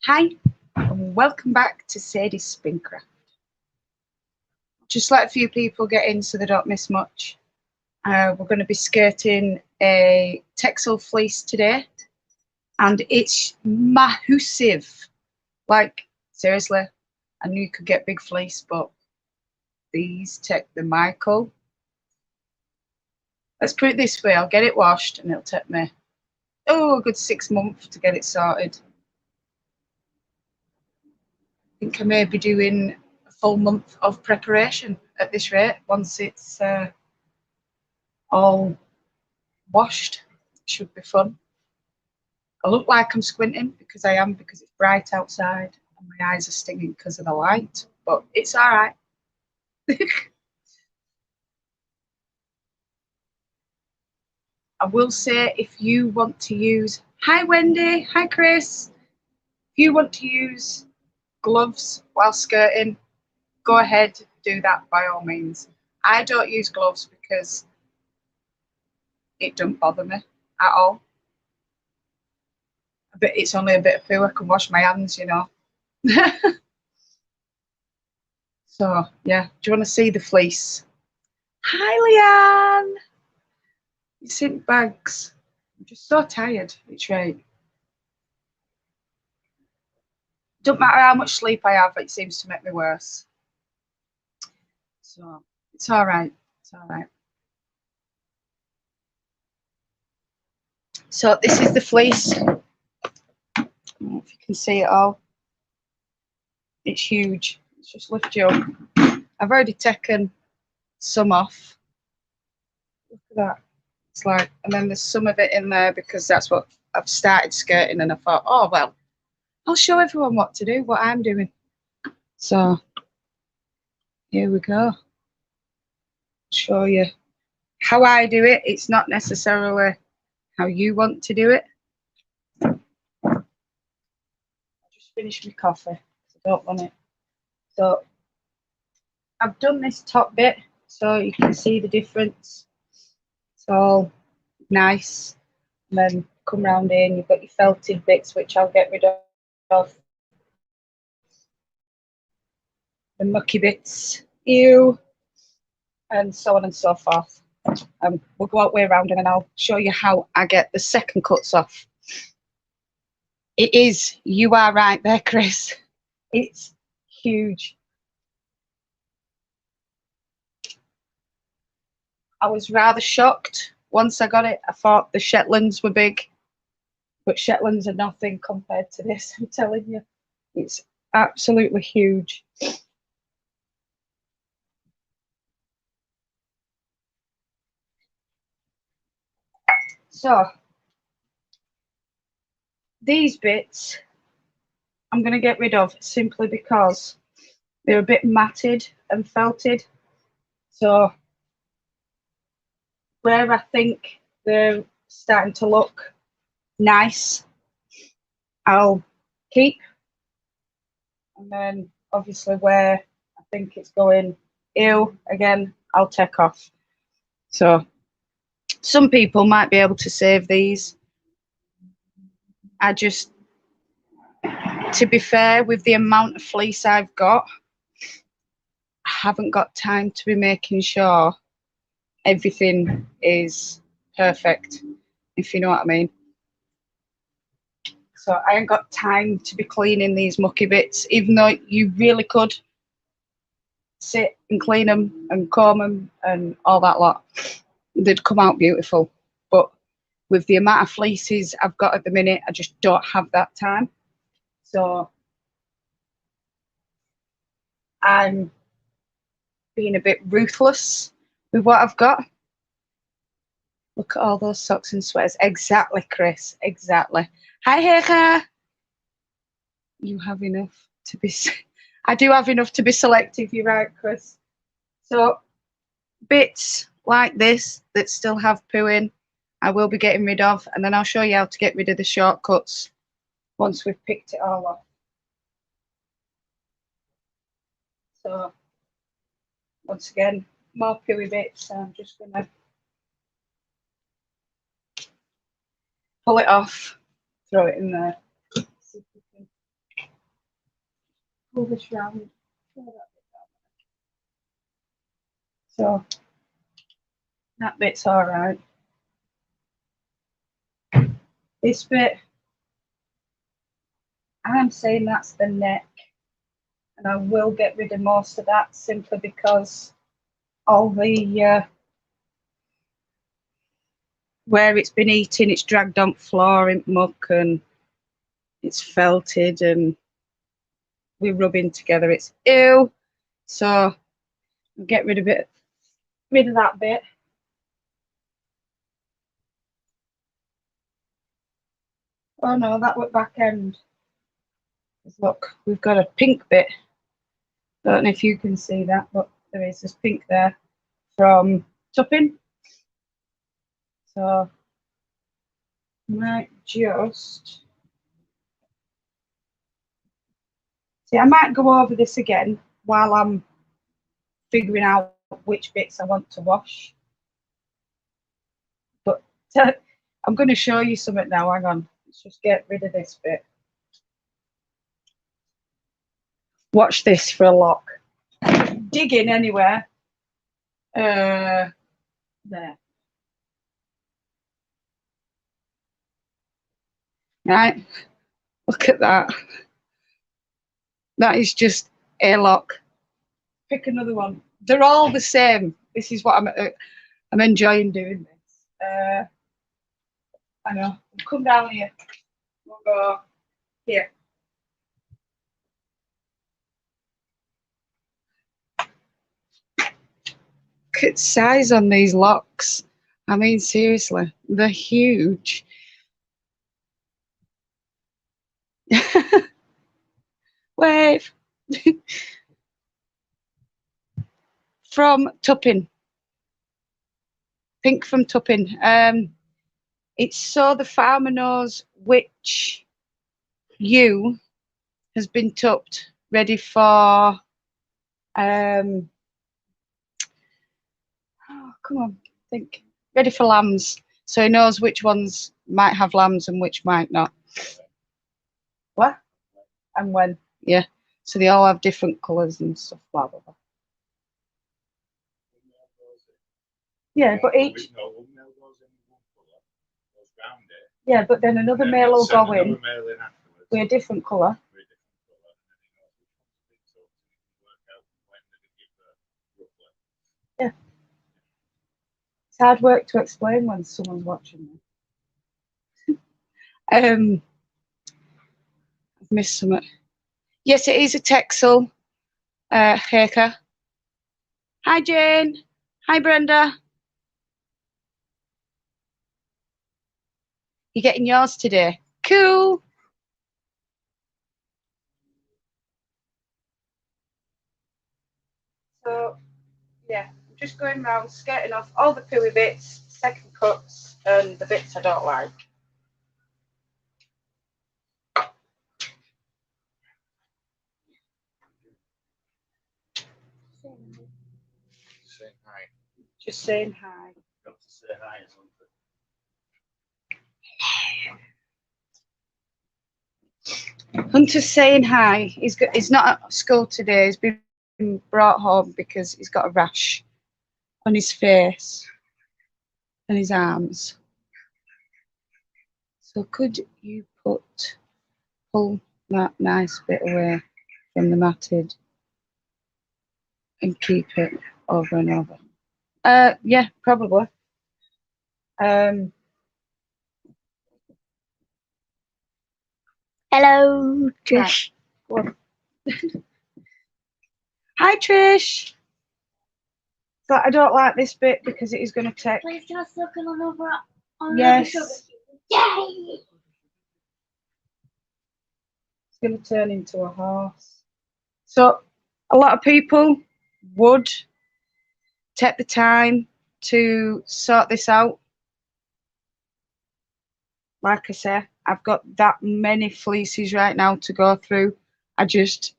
Hi, and welcome back to Sadie's Spincraft. Just let a few people get in so they don't miss much. We're going to be skirting a Texel fleece today, and it's massive. Like, seriously, I knew you could get big fleece, but these take the Michael. Let's put it this way, I'll get it washed and it'll take me, a good 6 months to get it sorted. I think I may be doing a full month of preparation at this rate once it's all washed. Should be fun. I look like I'm squinting because I am, because it's bright outside and my eyes are stinging because of the light, but it's all right. I will say, if you want to use, hi Wendy, hi Chris, if you want to use gloves while skirting, go ahead, do that by all means. I don't use gloves because it doesn't bother me at all. But it's only a bit of poo, I can wash my hands, So yeah, do you want to see the fleece? Hi Leanne, you sent bags. I'm just so tired. It's right. Don't matter how much sleep I have, it seems to make me worse. So it's all right. It's all right. So this is the fleece. I don't know if you can see it all. It's huge. Let's just lift you up. I've already taken some off. Look at that. It's like, and then there's some of it in there because that's what I've started skirting, and I thought, oh well, I'll show everyone what to do, what I'm doing. So here we go. Show you how I do it. It's not necessarily how you want to do it. I just finished my coffee, so I don't want it. So I've done this top bit so you can see the difference. It's all nice. And then come round in, you've got your felted bits, which I'll get rid of. The mucky bits, ew, and so on and so forth. We'll go all the way around and then I'll show you how I get the second cuts off. It is, you are right there, Chris. It's huge. I was rather shocked once I got it. I thought the Shetlands were big, but Shetlands are nothing compared to this, I'm telling you. It's absolutely huge. So these bits I'm going to get rid of simply because they're a bit matted and felted. So where I think they're starting to look nice, I'll keep. And then obviously where I think it's going ill, again, I'll take off. So some people might be able to save these. I just, to be fair, with the amount of fleece I've got, I haven't got time to be making sure everything is perfect, if you know what I mean. So I ain't got time to be cleaning these mucky bits, even though you really could sit and clean them and comb them and all that lot. They'd come out beautiful. But with the amount of fleeces I've got at the minute, I just don't have that time. So I'm being a bit ruthless with what I've got. Look at all those socks and sweaters. Exactly, Chris. Exactly. Hi, Hecha. You have enough to be... I do have enough to be selective. You're right, Chris. So bits like this that still have poo in, I will be getting rid of. And then I'll show you how to get rid of the shortcuts once we've picked it all off. So once again, more pooey bits. So I'm just going to pull it off, throw it in there. See if we can pull this round. So that bit's all right. This bit, I'm saying that's the neck, and I will get rid of most of that simply because all the where it's been eating, it's dragged on floor in muck and it's felted and we're rubbing together. It's ew. So I'll get rid of that bit. Oh no, that went back end. Look, we've got a pink bit. Don't know if you can see that, but there is this pink there from tupping. So I might just see, I might go over this again while I'm figuring out which bits I want to wash. But I'm going to show you something now. Hang on, let's just get rid of this bit. Watch this for a lock. Dig in anywhere. There. Right, look at that. That is just a lock. Pick another one. They're all the same. This is what I'm enjoying doing this. I know. Come down here. We'll go here. Look at the size on these locks. I mean, seriously, they're huge. Wave. From Tupping. Pink from Tupping. It's so the farmer knows which ewe has been tupped, ready for oh, come on, think. Ready for lambs. So he knows which ones might have lambs and which might not. What? And when? Yeah. So they all have different colours and stuff, blah, blah, blah. Yeah, but each. Yeah, but then another male will go in with a different colour. Yeah. It's hard work to explain when someone's watching me. I've missed something. Yes, it is a Texel haircut. Hi, Jane. Hi, Brenda. You're getting yours today. Cool. So, yeah, I'm just going around skirting off all the pooey bits, second cuts, and the bits I don't like. Saying hi. Just saying hi. Got to say hi or something. Hunter's saying hi. He's not at school today. He's been brought home because he's got a rash on his face and his arms. So could you pull that nice bit away from the matted and keep it over and over? Yeah, probably. Hello, Trish. Right. Hi, Trish. But I don't like this bit because it is going to take. Please just look on over on Yes. Yay! It's going to turn into a horse. So a lot of people would take the time to sort this out. Like I say, I've got that many fleeces right now to go through. I just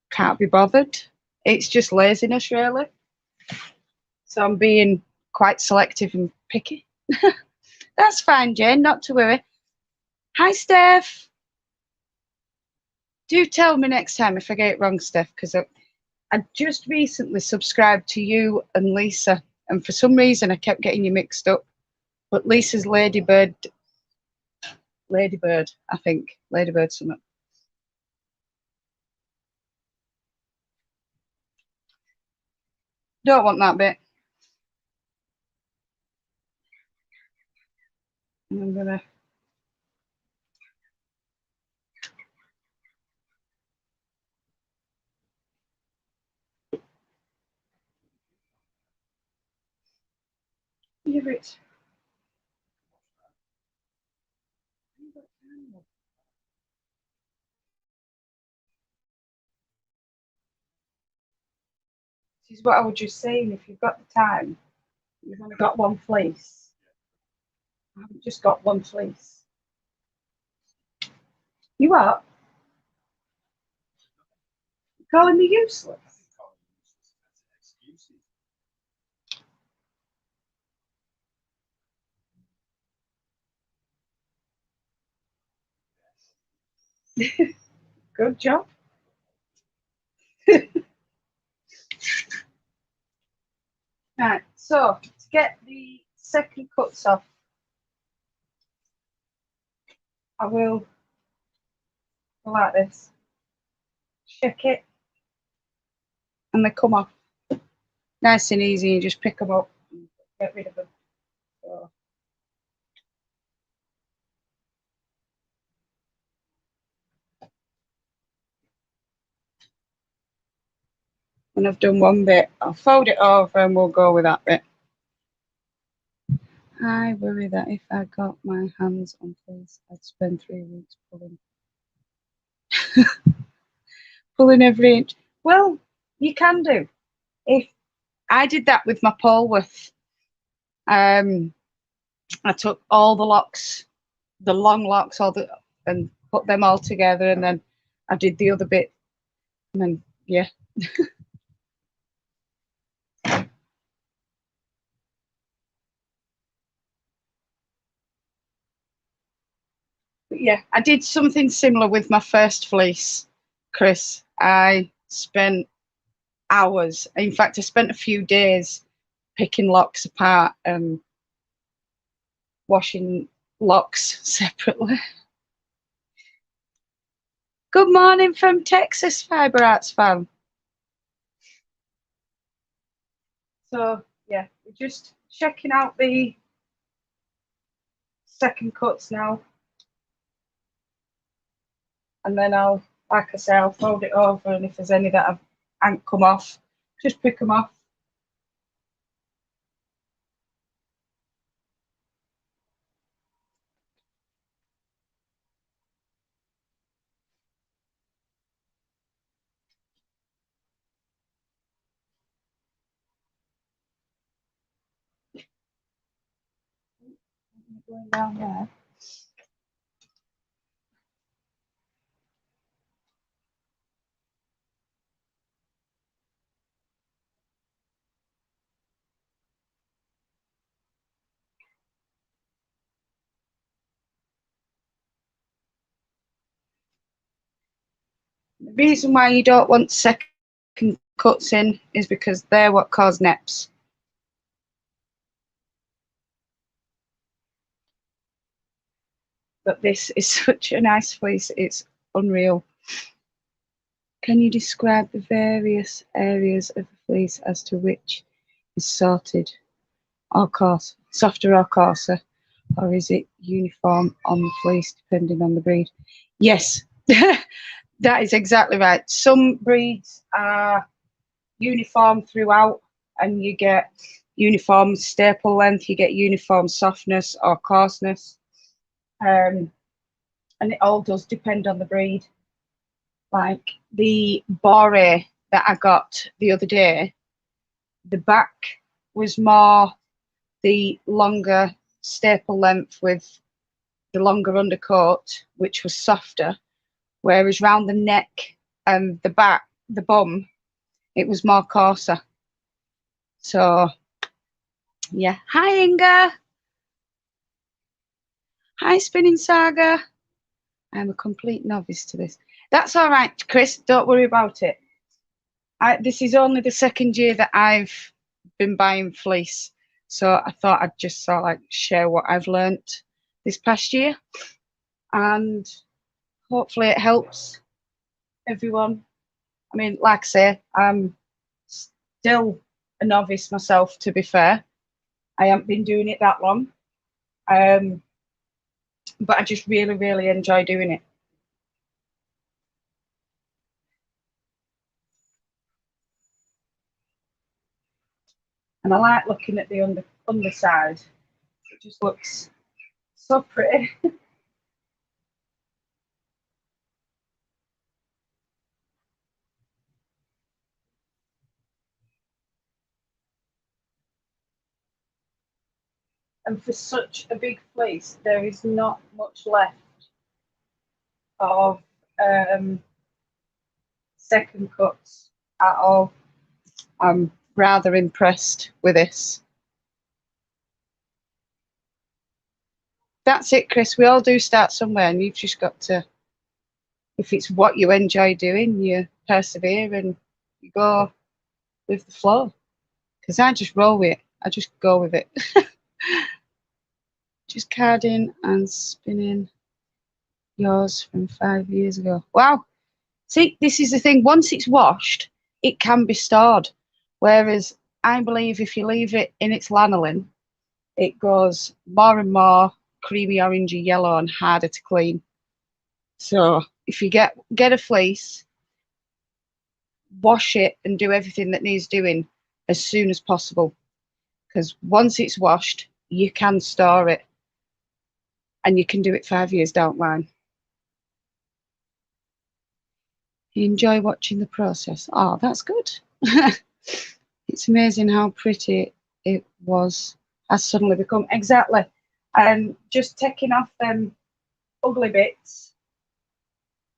can't be bothered. It's just laziness, really. So I'm being quite selective and picky. That's fine, Jane, not to worry. Hi, Steph. Do tell me next time if I get it wrong, Steph, because I just recently subscribed to you and Lisa, and for some reason I kept getting you mixed up. But Lisa's Ladybird, I think. Ladybird something. Don't want that bit. And I'm gonna give it. This is what I was just saying. If you've got the time, you've only got one fleece. I haven't just got one fleece. You are calling me useless. Good job. Right, so to get the second cuts off, I will go like this. Check it, and they come off nice and easy. You just pick them up and get rid of them. So. When I've done one bit, I'll fold it over and we'll go with that bit. I worry that if I got my hands on fleece, I'd spend 3 weeks pulling every inch. Well, you can do. If I did that with my Polworth, I took all the locks, the long locks, and put them all together, and then I did the other bit, and then yeah. But yeah, I did something similar with my first fleece, Chris. I spent hours. In fact, I spent a few days picking locks apart and washing locks separately. Good morning from Texas, Fibre Arts fan. So yeah, we're just checking out the second cuts now, and then I'll, like I say, I'll fold it over, and if there's any that haven't come off, just pick them off. Going down there. The reason why you don't want second cuts in is because they're what cause neps. But this is such a nice fleece, it's unreal. Can you describe the various areas of the fleece as to which is sorted or coarse, softer or coarser, or is it uniform on the fleece depending on the breed? Yes, that is exactly right. Some breeds are uniform throughout, and you get uniform staple length, you get uniform softness or coarseness, and it all does depend on the breed. Like the Bore that I got the other day, the back was more the longer staple length with the longer undercoat, which was softer, whereas round the neck and the back, the bum, it was more coarser. So yeah. Hi Inga. Hi Spinning Saga. I'm a complete novice to this. That's all right, Chris. Don't worry about it. This is only the second year that I've been buying fleece, so I thought I'd just sort of like share what I've learnt this past year, and hopefully it helps everyone. I mean, like I say, I'm still a novice myself, to be fair. I haven't been doing it that long, but I just really, really enjoy doing it. And I like looking at the underside. It just looks so pretty. And for such a big fleece, there is not much left of second cuts at all. I'm rather impressed with this. That's it, Chris. We all do start somewhere, and you've just got to, if it's what you enjoy doing, you persevere and you go with the flow. Because I just roll with it. I just go with it. Just carding and spinning yours from 5 years ago. Wow. See, this is the thing. Once it's washed, it can be stored. Whereas I believe if you leave it in its lanolin, it goes more and more creamy, orangey, yellow, and harder to clean. So if you get a fleece, wash it and do everything that needs doing as soon as possible. Because once it's washed, you can store it, and you can do it 5 years down the line. You enjoy watching the process. Oh, that's good. It's amazing how pretty it has suddenly become. Exactly. And just taking off them ugly bits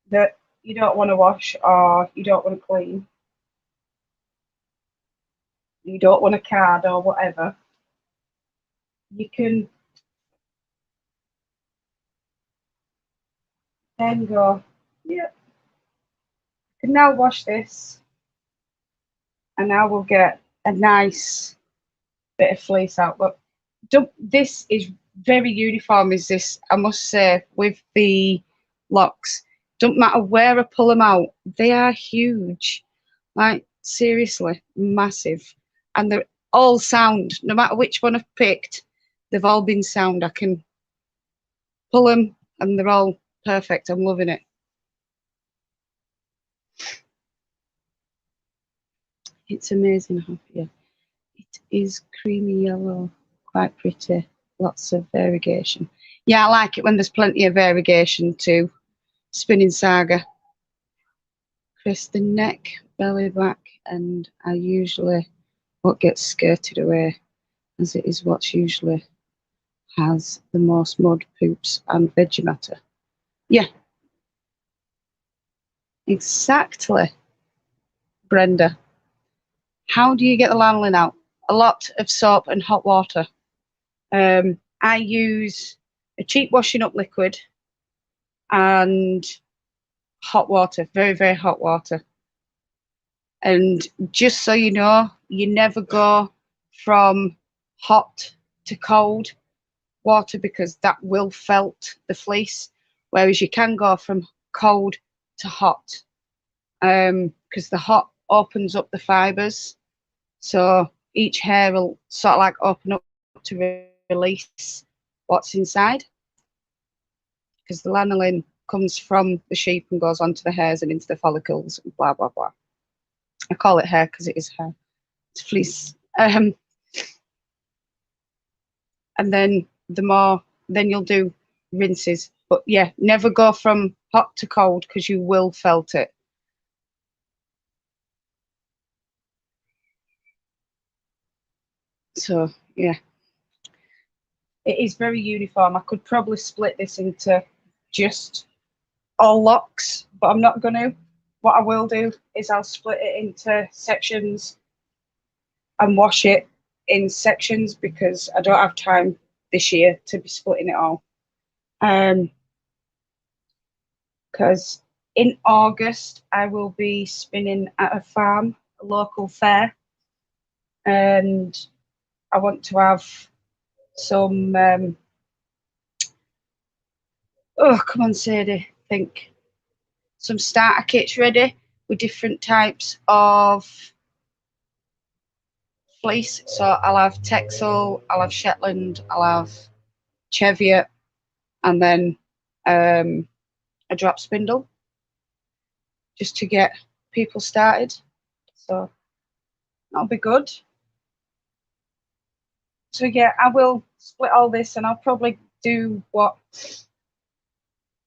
that you don't want to wash or you don't want to clean, you don't want to card or whatever, you can then go, yeah, I can now wash this, and now we'll get a nice bit of fleece out. But this is very uniform, is this, I must say, with the locks. Don't matter where I pull them out, they are huge. Like, seriously, massive. And they're all sound. No matter which one I've picked, they've all been sound. I can pull them and they're all perfect. I'm loving it. It's amazing how, yeah. It is creamy yellow, quite pretty. Lots of variegation. Yeah, I like it when there's plenty of variegation too. Spinning Saga. Chris, the neck, belly, back, and are usually what gets skirted away, as it is what's usually has the most mud, poops, and veggie matter. Yeah, exactly, Brenda. How do you get the lanolin out? A lot of soap and hot water. I use a cheap washing up liquid and hot water, very, very hot water. And just so you know, you never go from hot to cold water, because that will felt the fleece, whereas you can go from cold to hot, because the hot opens up the fibres, so each hair will sort of like open up to release what's inside, because the lanolin comes from the sheep and goes onto the hairs and into the follicles and blah blah blah. I call it hair because it is hair. It's fleece. And then then you'll do rinses. But yeah, never go from hot to cold, because you will felt it. So yeah, it is very uniform. I could probably split this into just all locks, but I'm not going to. What I will do is I'll split it into sections and wash it in sections, because I don't have time this year to be splitting it all. Because in August, I will be spinning at a farm, a local fair, and I want to have some. Oh, come on, Sadie, think. Some starter kits ready with different types of fleece. So I'll have Texel, I'll have Shetland, I'll have Cheviot, and then a drop spindle, just to get people started. So that'll be good. So yeah, I will split all this, and I'll probably do what,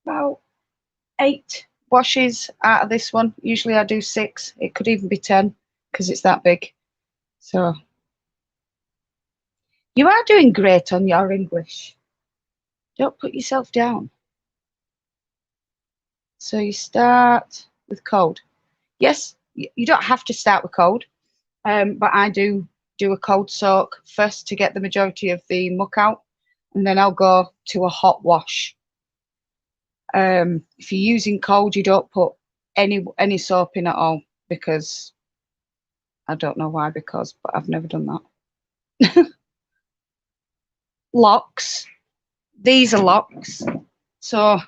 about 8 washes out of this one. Usually I do 6. It could even be 10 because it's that big. So you are doing great on your English. Don't put yourself down. So you start with cold. Yes, you don't have to start with cold, but I do a cold soak first to get the majority of the muck out, and then I'll go to a hot wash. If you're using cold, you don't put any soap in at all, because I don't know why, but I've never done that. Locks. These are locks. So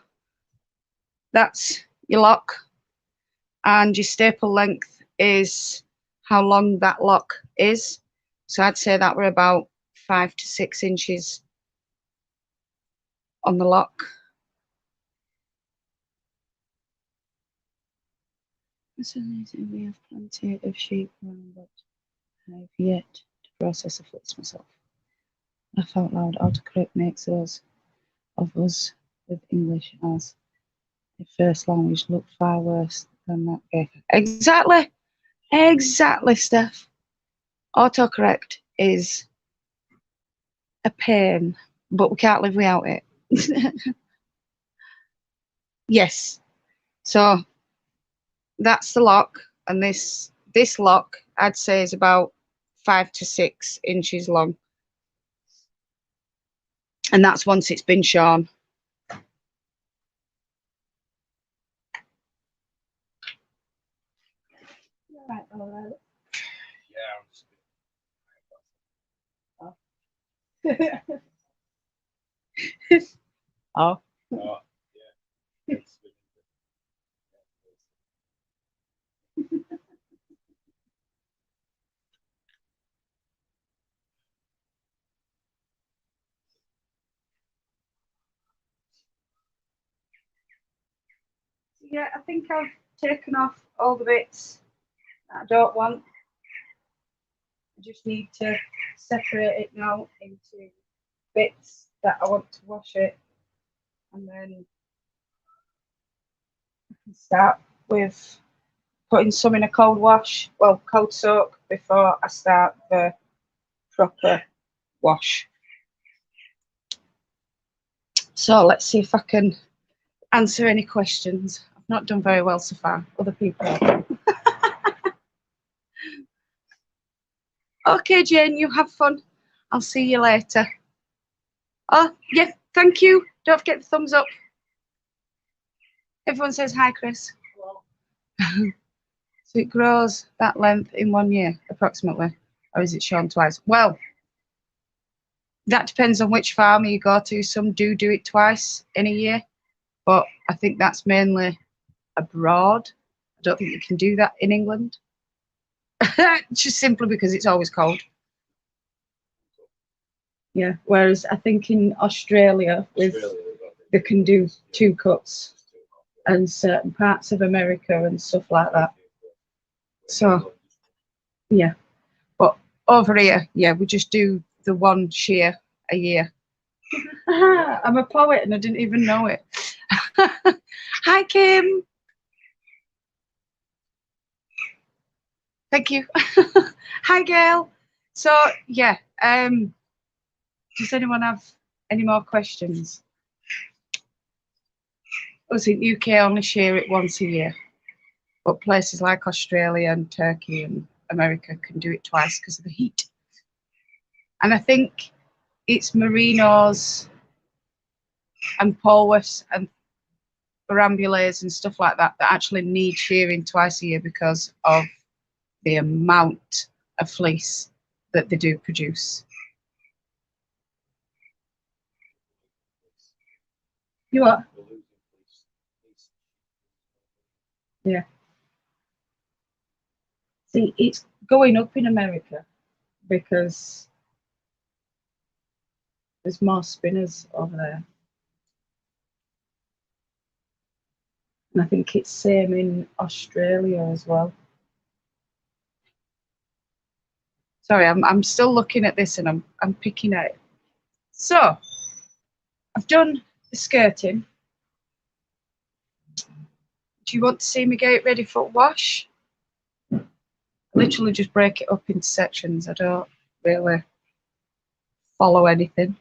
that's your lock, and your staple length is how long that lock is. So I'd say that we're about 5 to 6 inches on the lock. So we have plenty of sheep around, but I have yet to process a fleece myself. Laugh out loud, autocorrect makes those of us with English as a first language look far worse than that paper. Exactly, exactly, Steph. Autocorrect is a pain, but we can't live without it. Yes, so that's the lock, and this lock I'd say is about 5 to 6 inches long, and that's once it's been shorn. Right, all right. Yeah. Oh. Oh, yeah. Yeah, I think I've taken off all the bits that I don't want. I just need to separate it now into bits that I want to wash it, and then I can start with putting some in a cold wash, well, cold soak, before I start the proper wash. So let's see if I can answer any questions. I've not done very well so far. Other people have. Okay, Jane, you have fun. I'll see you later. Oh, yeah, thank you. Don't forget the thumbs up. Everyone says hi, Chris. Hello. So it grows that length in 1 year, approximately, or is it shown twice? Well, that depends on which farmer you go to. Some do it twice in a year, but I think that's mainly abroad. I don't think you can do that in England, just simply because it's always cold. Yeah, whereas I think in Australia, they can do 2 cuts, and certain parts of America and stuff like that. So, yeah. But over here, yeah, we just do the 1 shear a year. I'm a poet and I didn't even know it. Hi, Kim. Thank you. Hi, Gail. So, yeah, does anyone have any more questions? I think UK only shear it once a year, but places like Australia and Turkey and America can do it twice because of the heat. And I think it's merinos and polwas and perambulars and stuff like that that actually need shearing twice a year because of the amount of fleece that they do produce. You what? Yeah. See, it's going up in America because there's more spinners over there. And I think it's same in Australia as well. Sorry, I'm still looking at this and I'm picking at it. So I've done the skirting. Do you want to see me get it ready for wash? I literally just break it up into sections. I don't really follow anything.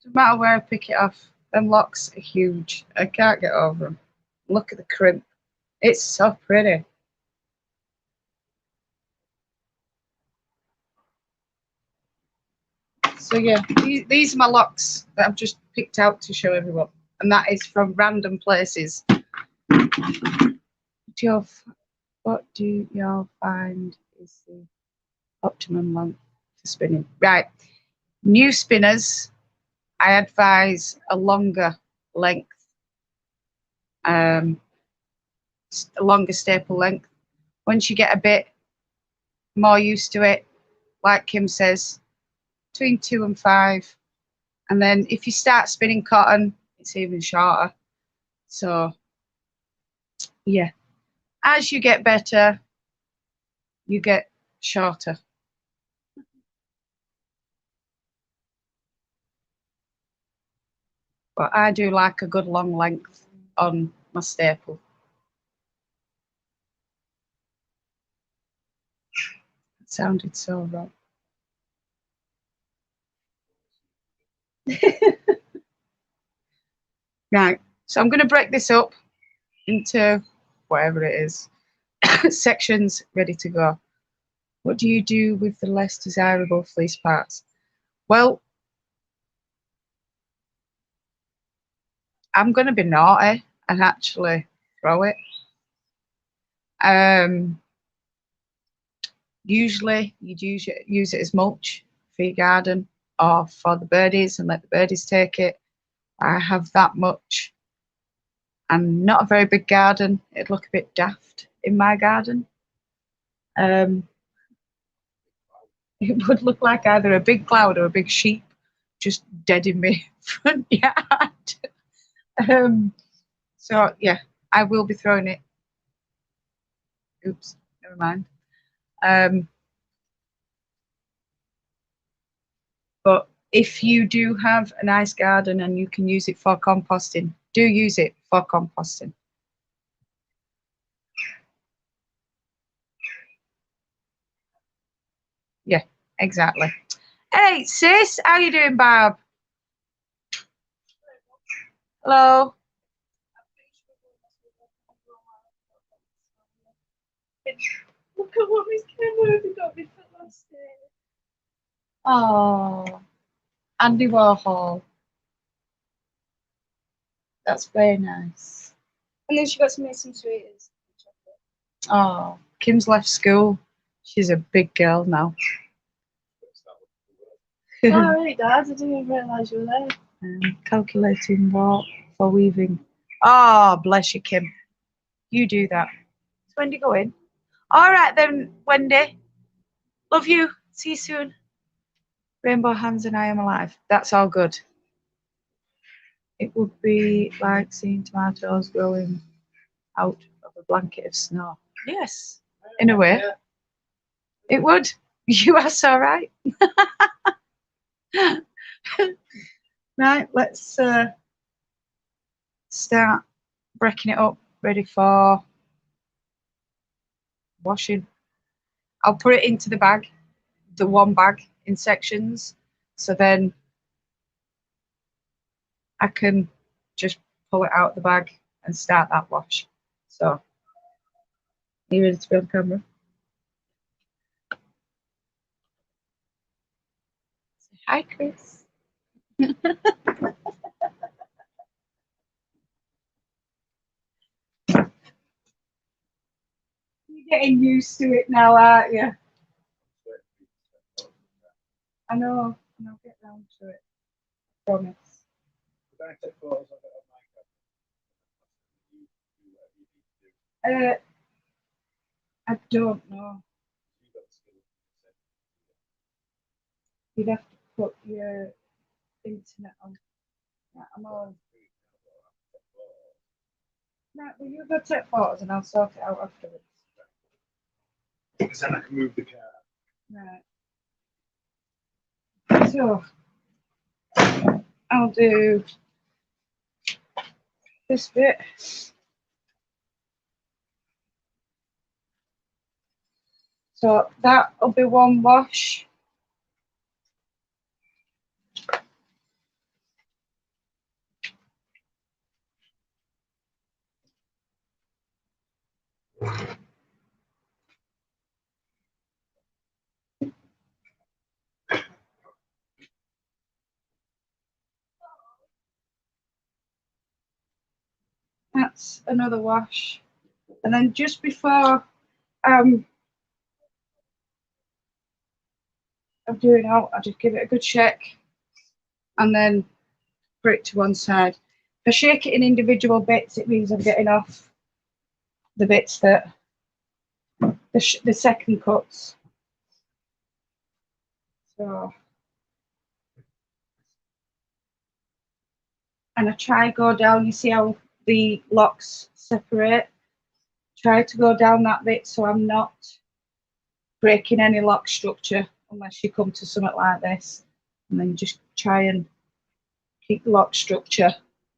No matter where I pick it off, them locks are huge. I can't get over them. Look at the crimp. It's so pretty. So yeah, these are my locks that I've just picked out to show everyone. And that is from random places. What do y'all find is the optimum length for spinning? Right. New spinners, I advise a longer length, a longer staple length. Once you get a bit more used to it, like Kim says, between 2 and 5. And then if you start spinning cotton, it's even shorter. So yeah, as you get better, you get shorter. But I do like a good long length on my staple. It sounded so wrong. Right, so I'm going to break this up into whatever it is, sections ready to go. What do you do with the less desirable fleece parts? Well, I'm going to be naughty and actually throw it. Usually you'd use it as mulch for your garden or for the birdies and let the birdies take it. I have that much. I'm not a very big garden. It'd look a bit daft in my garden. It would look like either a big cloud or a big sheep just dead in my front yard. So yeah, I will be throwing it. Oops, never mind. But if you do have a nice garden and you can use it for composting, do use it for composting. Yeah, exactly. Hey, sis, how you doing, Barb? Hello. Look at what Miss Kenworthy got me for last day. Oh, Andy Warhol. That's very nice. And then she got some sweeties. Oh, Kim's left school. She's a big girl now. All right, Dad. I didn't even realise you were there. Calculating what for weaving. Oh, bless you, Kim. You do that. Is Wendy going? All right then, Wendy. Love you. See you soon. Rainbow hands and I am alive. That's all good. It would be like seeing tomatoes growing out of a blanket of snow. Yes, in a way. It would. You are so right. Right, let's start breaking it up, ready for washing. I'll put it into the bag, the one bag in sections, so then I can just pull it out the bag and start that wash. So, are you ready to be on camera? Hi, Chris. You're getting used to it now, aren't you? I know, and I'll get round to it. Promise. We're going to take photos of it on my camera. You do whatever you need to do. I don't know. You've got the skill. You'd have to put your internet on. Right, I'm all. Right, well, you go take photos and I'll sort it out afterwards. Because then I can move the car. Right. So, I'll do this bit. So that'll be one wash. That's another wash. And then just before I'm doing out, I just give it a good shake and then put it to one side. If I shake it in individual bits, it means I'm getting off the bits that the second cuts. So, and I try go down. You see how the locks separate? Try to go down that bit so I'm not breaking any lock structure unless you come to something like this. And then just try and keep the lock structure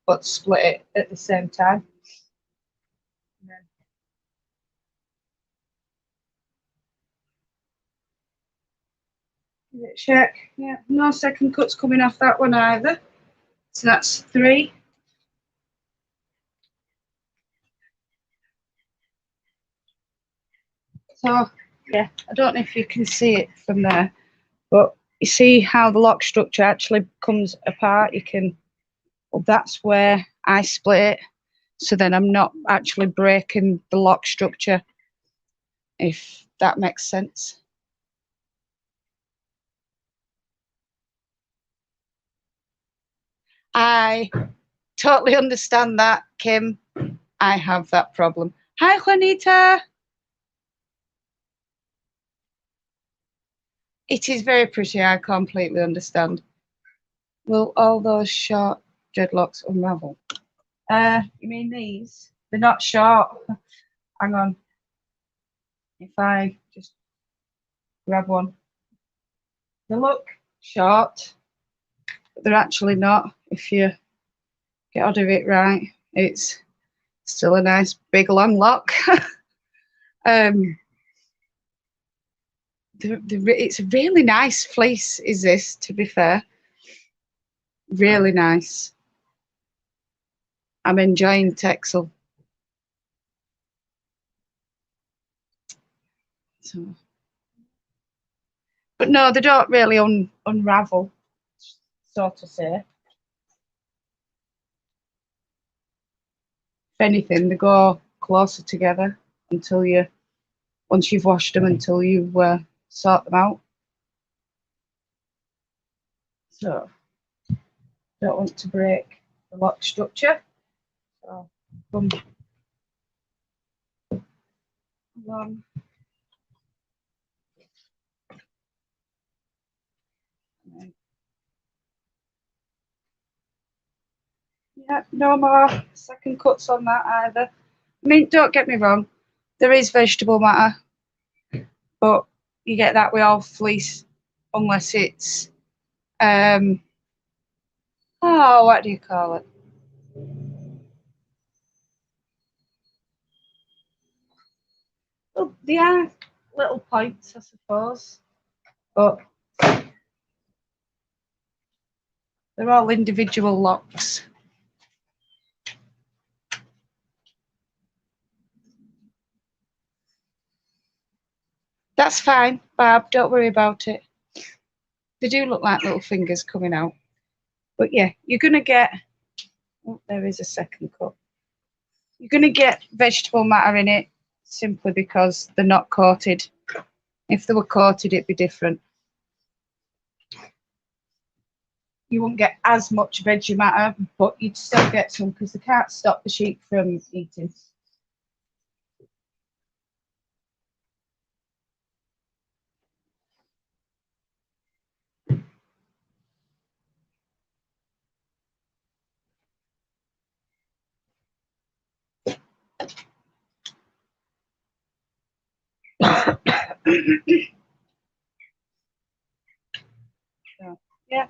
but split it at the same time. Give it a check. Yeah, no second cuts coming off that one either. So that's 3. So yeah, I don't know if you can see it from there, but you see how the lock structure actually comes apart. You can, well, that's where I split it. So then I'm not actually breaking the lock structure, if that makes sense. I totally understand that, Kim. I have that problem. Hi, Juanita. It is very pretty. I completely understand. Will all those short dreadlocks unravel? You mean these? They're not short. Hang on. If I just grab one. They look short, but they're actually not. If you get out of it right, it's still a nice big long lock. It's a really nice fleece, is this, to be fair. Really nice. I'm enjoying Texel. So, but no, they don't really unravel, so to say. If anything, they go closer together until you, once you've washed them, until you sort them out. So, don't want to break the lock structure. So, come along. Yeah, no more second cuts on that either. I mean, don't get me wrong, there is vegetable matter, but you get that with all fleece, unless it's oh, what do you call it? Well, they are little points, I suppose, but they're all individual locks. That's fine, Barb, don't worry about it. They do look like little fingers coming out. But yeah, you're going to get, oh, there is a second cut. You're going to get vegetable matter in it simply because they're not coated. If they were coated, it'd be different. You won't get as much veggie matter, but you'd still get some because they can't stop the sheep from eating. So, yeah,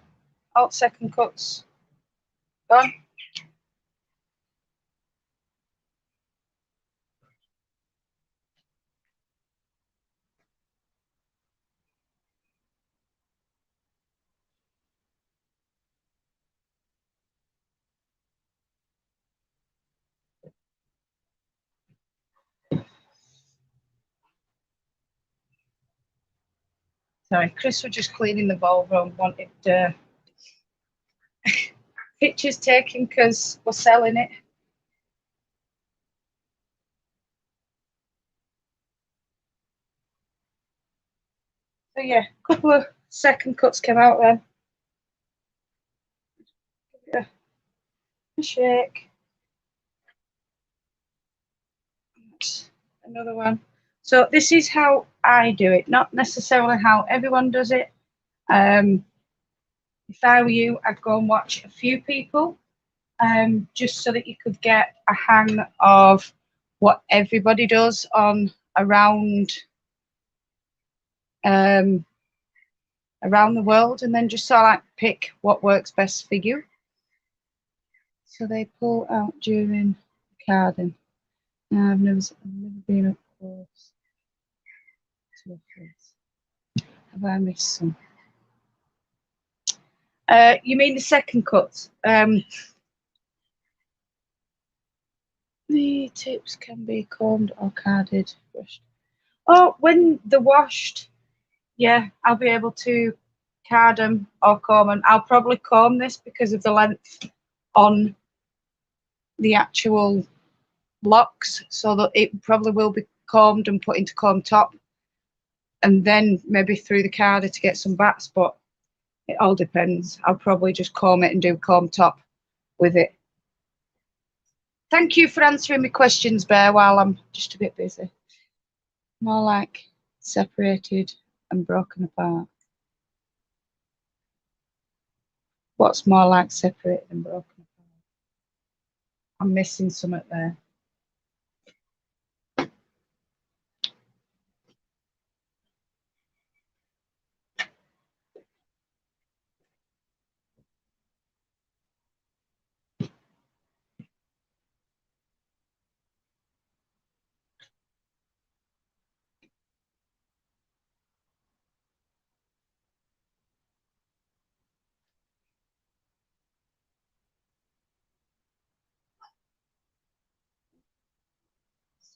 alt second cuts gone. Sorry, Chris was just cleaning the bowl and wanted pictures taken because we're selling it. So yeah, a couple of second cuts came out then. Give it a shake. Another one. So this is how I do it, not necessarily how everyone does it. If I were you, I'd go and watch a few people, just so that you could get a hang of what everybody does on around the world, and then just sort of like pick what works best for you. So they pull out during carding. Now I've never been up close to a fleece. Have I missed some? You mean the second cut? The tips can be combed or carded, brushed. Oh, when they're washed, yeah, I'll be able to card them or comb them. I'll probably comb this because of the length on the actual locks, so that it probably will be combed and put into comb top, and then maybe through the carder to get some bats, but it all depends. I'll probably just comb it and do comb top with it. Thank you for answering my questions, Bear, while I'm just a bit busy. More like separated and broken apart. What's more like separated and broken apart? I'm missing something there.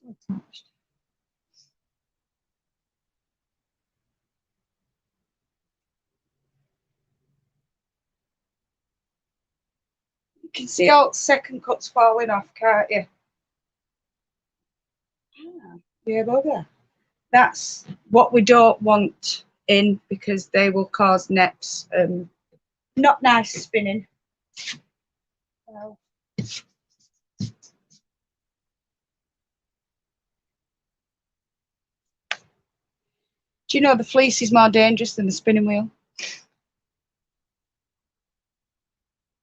So attached. You can see all second cuts falling off, can't you? Yeah, bugger. That's what we don't want in, because they will cause neps and not nice spinning. So. Do you know the fleece is more dangerous than the spinning wheel?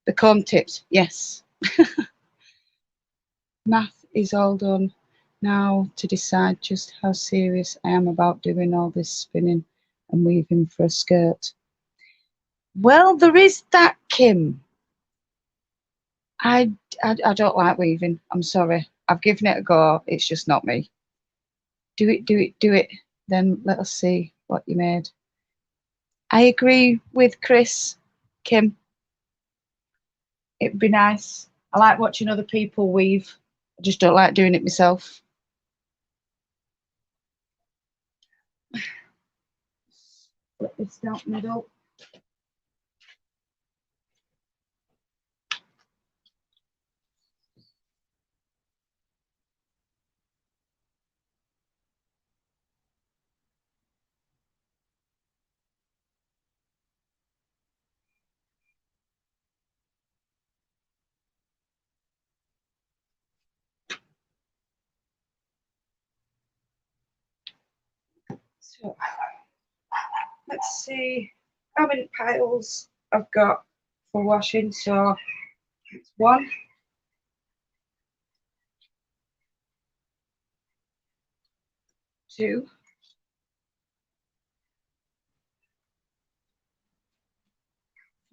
The comb tips, yes. Math is all done now to decide just how serious I am about doing all this spinning and weaving for a skirt. Well, there is that, Kim. I don't like weaving. I'm sorry. I've given it a go. It's just not me. Do it, do it, do it. Then let us see what you made. I agree with Chris, Kim. It'd be nice. I like watching other people weave. I just don't like doing it myself. Flip this down middle. So let's see how many piles I've got for washing. So it's 1, 2,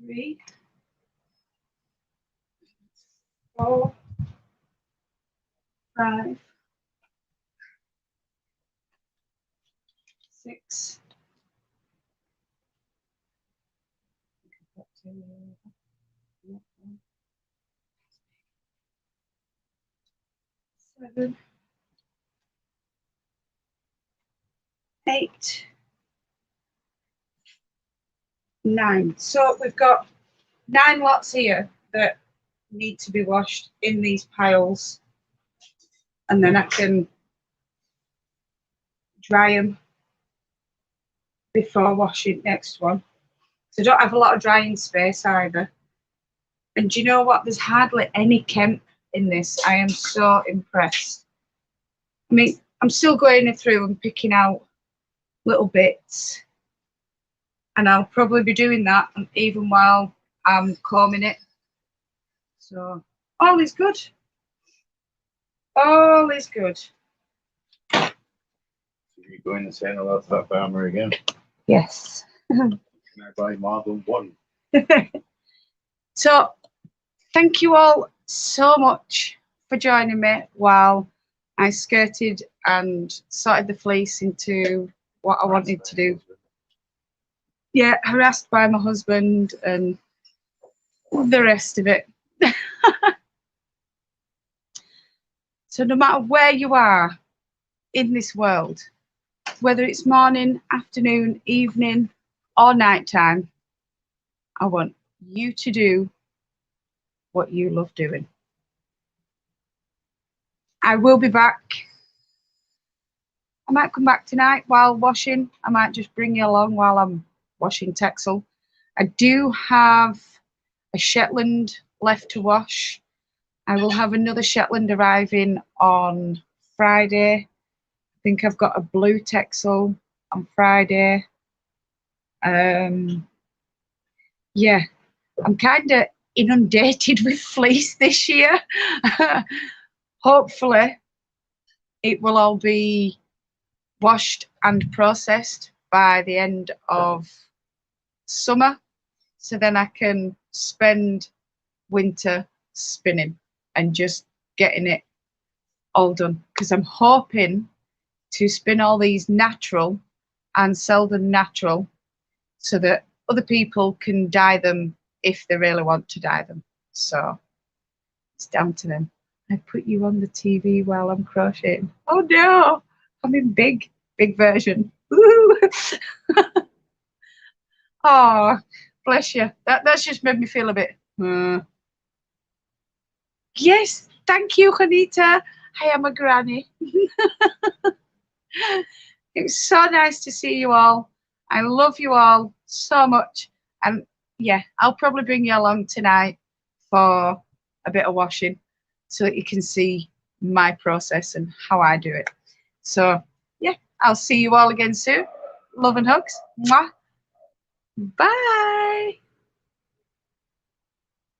3, 4, 5, 6, 7, 8, 9. So we've got 9 lots here that need to be washed in these piles, and then I can dry them before washing next one. So I don't have a lot of drying space either. And do you know what? There's hardly any Kemp in this. I am so impressed. I mean, I'm still going through and picking out little bits, and I'll probably be doing that even while I'm combing it. So all is good. All is good. So you're going to send a lot of that farmer again? Yes. Can I buy more than one? So thank you all so much for joining me while I skirted and sorted the fleece into what I wanted to do. Yeah, harassed by my husband and the rest of it. So no matter where you are in this world, whether it's morning, afternoon, evening, or nighttime, I want you to do what you love doing. I will be back. I might come back tonight while washing. I might just bring you along while I'm washing Texel. I do have a Shetland left to wash. I will have another Shetland arriving on Friday. I think I've got a blue Texel on Friday. Yeah, I'm kind of inundated with fleece this year. Hopefully it will all be washed and processed by the end of summer, so then I can spend winter spinning and just getting it all done, because I'm hoping to spin all these natural and sell them natural so that other people can dye them if they really want to dye them. So it's down to them. I put you on the TV while I'm crocheting. Oh no, I'm in big version. Oh, bless you. That's just made me feel a bit. Yes, thank you, Juanita. I am a granny. It was so nice to see you all. I love you all so much. And yeah, I'll probably bring you along tonight for a bit of washing so that you can see my process and how I do it. So yeah, I'll see you all again soon. Love and hugs. Mwah. Bye.